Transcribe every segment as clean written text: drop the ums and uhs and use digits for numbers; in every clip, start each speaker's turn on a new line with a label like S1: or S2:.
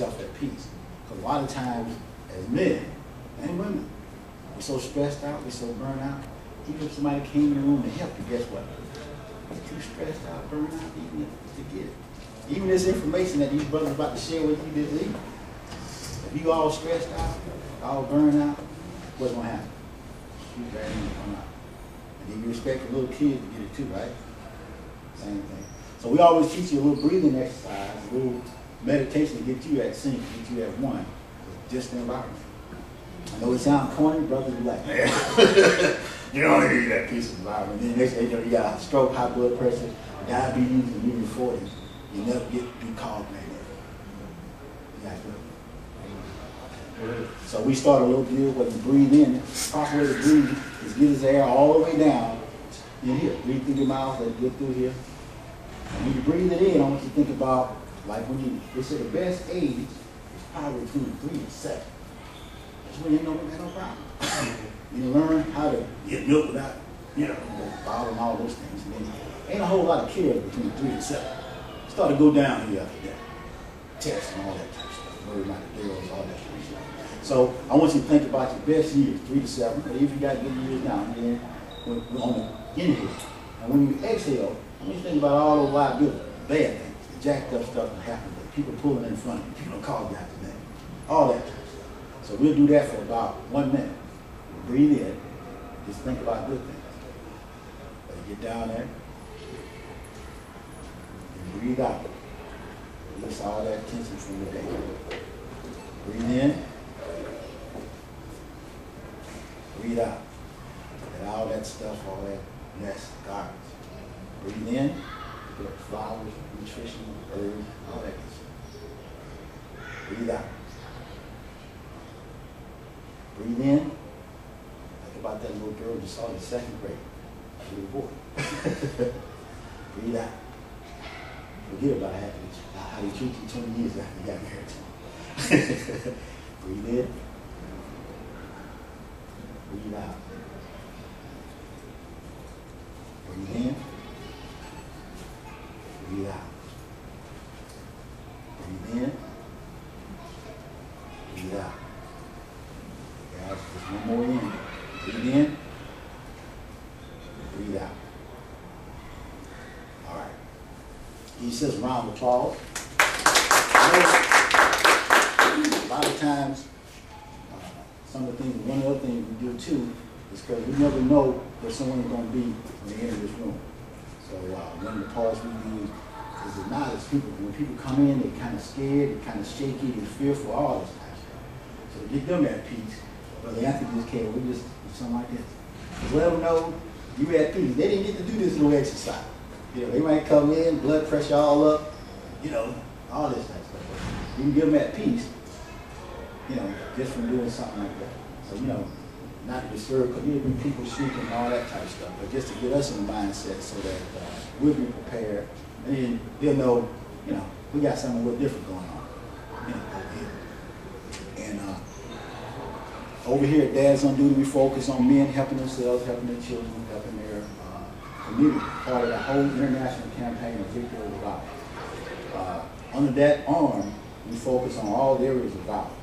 S1: yourself at peace. Because a lot of times, as men and women, we're so stressed out, we're so burnt out. Even if somebody came in the room to help you, guess what? You're too stressed out, burnt out, even to get it. Even this information that these brothers are about to share with you this evening, if you all stressed out, all burned out, what's going to happen? You better come out. And then you expect the little kids to get it too, right? Same thing. So we always teach you a little breathing exercise, a little meditation to get you at sync, get you at one with just the environment. I know it sounds corny, brothers be like, man, you don't need that peaceful environment. Then next thing you know, you got stroke, high blood pressure, diabetes, and even 40s. You never get to be called like that. So we start a little deal where you breathe in. The proper way to breathe is get his air all the way down in here. Breathe through your mouth, let it get through here. And when you breathe it in, I want you to think about, like when they say the best age is probably between 3 and 7. That's when you ain't no problem. You learn how to get milk without, bottle and all those things. And then ain't a whole lot of kids between 3 and 7. Start to go down here after that. Tests and all that type of stuff. Worry about the girls, all that kind of stuff. So I want you to think about your best years, 3 to 7. But if you got good years down, then we're on the inhale. And when you exhale, I want you to think about all those liabilities, bad things, the jacked up stuff that happens, people pulling in front of you, people don't call you after that, all that type of stuff. So we'll do that for about 1 minute. Breathe in, just think about good things. Let it get down there. And breathe out. Release all that tension from the day. Breathe in. Breathe out. Let all that stuff, all that mess, garbage. Breathe in. Get up flowers, nutrition, herbs, all that good stuff. Breathe out. Breathe in. Think about that little girl you saw in the 2nd grade. That little boy. Breathe out. Forget about how he treated you 20 years after you got married to him. Breathe in. Breathe out. Breathe in. Breathe out. Breathe in. Breathe out. Guys, just one more in. Breathe in. Breathe out. All right. He says round of applause. A lot of times, some of the things, one of the other things we do too, is because we never know where someone's going to be when they enter this room. So one of the parts we use is to acknowledge people. When people come in, they're kind of scared, they're kind of shaky, they're fearful, all this type of stuff. So to get them at peace, Brother Anthony just came, we just do something like this. Just let them know you're at peace. They didn't get to do this little exercise. They might come in, blood pressure all up, all this type of stuff. You can get them at peace, just from doing something like that. So, not to disturb, because you'll be people shrieking and all that type of stuff, but just to get us in the mindset so that we'll be prepared, and then they'll know, we got something a little different going on, over here. And over here at Dad's on Duty, we focus on men helping themselves, helping their children, helping their community, part of the whole international campaign of Victory Over Violence. Under that arm, we focus on all areas of violence.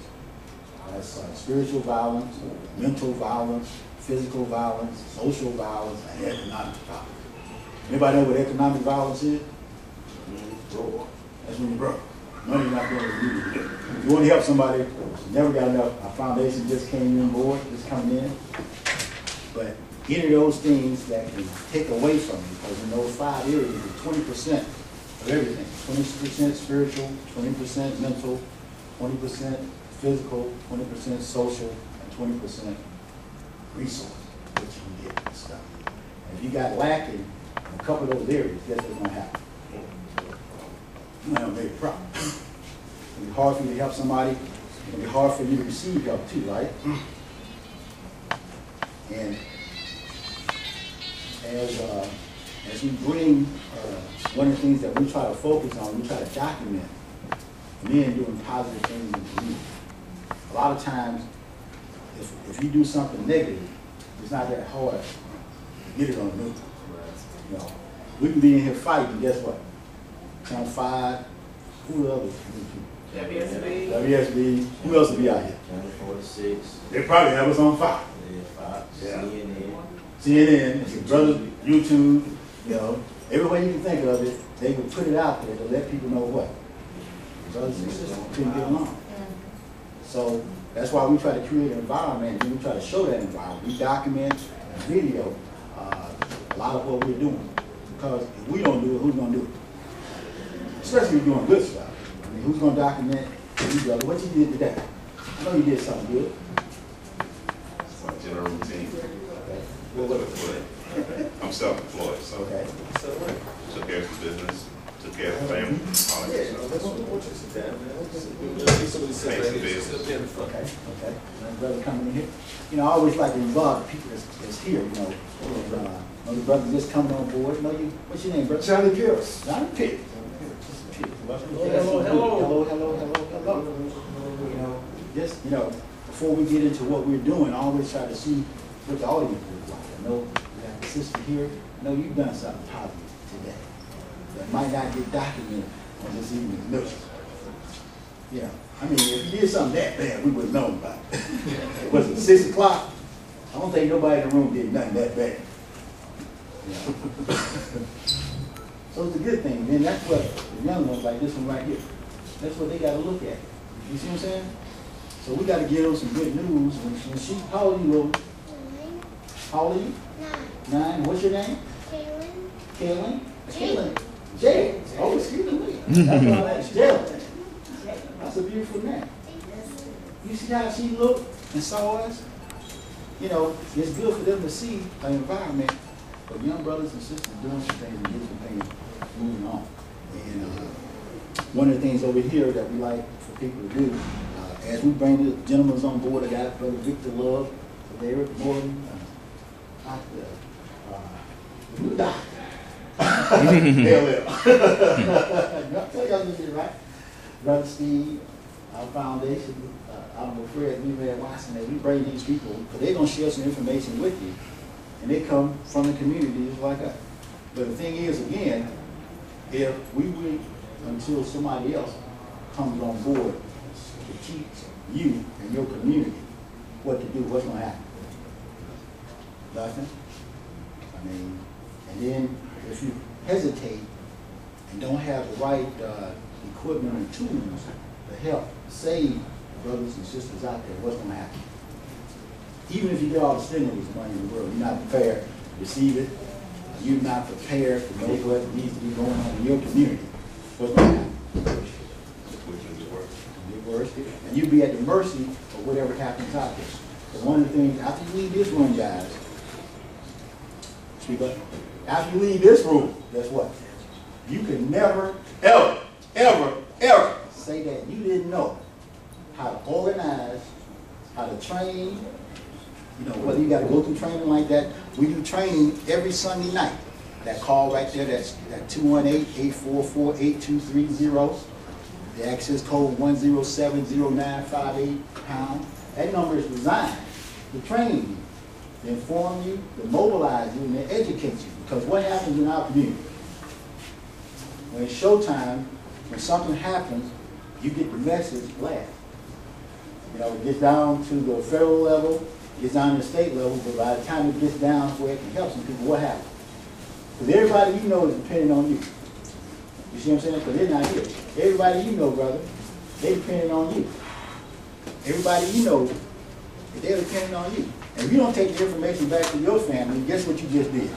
S1: That's spiritual violence, mental violence, physical violence, social violence, and economic violence. Anybody know what economic violence is? Broke. That's when you're broke. Money's not going to do it. If you want to help somebody, never got enough. Our foundation just came in board, just coming in. But any of those things that can take away from you, because in those 5 areas, it's 20% of everything. 20% spiritual, 20% mental, 20% physical, 20% social, and 20% resource, which you can get and stuff. And if you got lacking in a couple of those areas, guess what's going to happen? You might have a big problem. It's going to be hard for you to help somebody. It's going to be hard for you to receive help too, right? And as we bring, one of the things that we try to focus on, we try to document men doing positive things in the community. A lot of times, if you do something negative, it's not that hard to get it on the news. We can be in here fighting, guess what? Channel 5, who the other people?
S2: WSB.
S1: WSB. Who else will be out here?
S2: Channel 46.
S1: They probably have us on fire.
S2: Yeah, Fox,
S1: Yeah.
S2: CNN.
S1: CNN, brothers, YouTube, you know, every way you can think of it, they would put it out there to let people know what brothers and sisters couldn't get along. So that's why we try to create an environment, and we try to show that environment. We document and video a lot of what we're doing, because if we don't do it, who's going to do it? Especially if you're doing good stuff. I mean, who's going to document you, brother? What you did today? I know you did something good.
S3: It's my general routine.
S1: Okay.
S3: I'm self-employed, so
S1: Okay.
S3: took care of the business, took care of the family, all that stuff.
S1: Okay. My brother coming in here. You know, I always like to involve the people that's here, you know. Know the brother just coming on board. Know you, what's your name, brother?
S4: Johnny Pierce.
S1: Johnny Pitt. Hello. You know, just, you know, before we get into what we're doing, I always try to see what the audience is like. I know we got the sister here. I know you've done something positive today that might not get documented on this evening's news. Yeah, I mean, if you did something that bad, we would have known about it. It wasn't 6 o'clock. I don't think nobody in the room did nothing that bad. You know? So it's a good thing, man. That's what the young ones like this one right here. That's what they got to look at. You see what I'm saying? So we got to give them some good news. When she, how old are you, Lou?
S5: 9.
S1: How old are you?
S5: 9.
S1: 9. What's your name?
S5: Kaylin.
S1: Kaylin? Kaylin. Jay. Oh, excuse me. That's all that's Jay. That's a beautiful name. You see how she looked and saw us? You know, it's good for them to see an environment of young brothers and sisters doing some things and getting some things moving on. And one of the things over here that we like for people to do, as we bring the gentlemen on board, I got Brother Victor Love, Derek Morton, Dr. The new doctor. Tell y'all this is right. Brother Steve, our foundation, our Fred, we read Watson, that we bring these people, because they're going to share some information with you, and they come from the community just like us. But the thing is, again, if we wait until somebody else comes on board to teach you and your community what to do, what's going to happen? Nothing. I mean, and then if you hesitate and don't have the right equipment and tools to help save brothers and sisters out there, what's going to happen? Even if you get all the stimulus money in the world, you're not prepared to receive it. You're not prepared to know what needs to be going on in your community. What's going to happen? Get worse. And you'll be at the mercy of whatever happens out there. So one of the things, after you leave this room, guys, speak up. After you leave this room, guess what? You can never, ever say that you didn't know how to organize, how to train. You know, whether you got to go through training like that. We do training every Sunday night. That call right there, that's at 218-844-8230. The access code 1070958#. That number is designed to train you, to inform you, to mobilize you, and to educate you. Because what happens in our community? When it's showtime, when something happens, you get the message last. You know, it gets down to the federal level, gets down to the state level, but by the time it gets down to where it can help some people, what happens? Because everybody you know is depending on you. You see what I'm saying? Because they're not here. Everybody you know, brother, they're depending on you. Everybody you know, they're depending on you. And if you don't take the information back to your family, guess what you just did?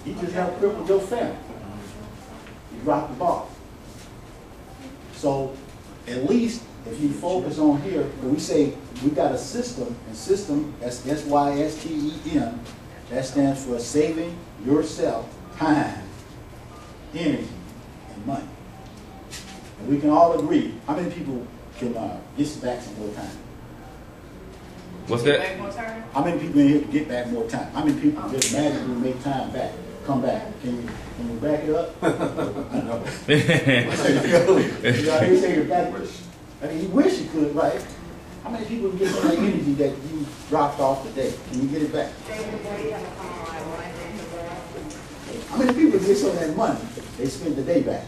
S1: You just helped cripple your family. You dropped the ball. So at least if you focus on here, when we say we got a system, and system, that's SYSTEM, that stands for saving yourself time, energy, and money. And we can all agree, how many people can get back some more time?
S6: What's that?
S7: Back more time?
S1: How many people in here can get back more time? How many people just magically make time back, come back? Can you back it up? I know. You know, they say you're backwards. I mean, you wish you could, right? How many people can get some of that energy that you dropped off today? Can you get it back? How many people get some of that money they spent the day back?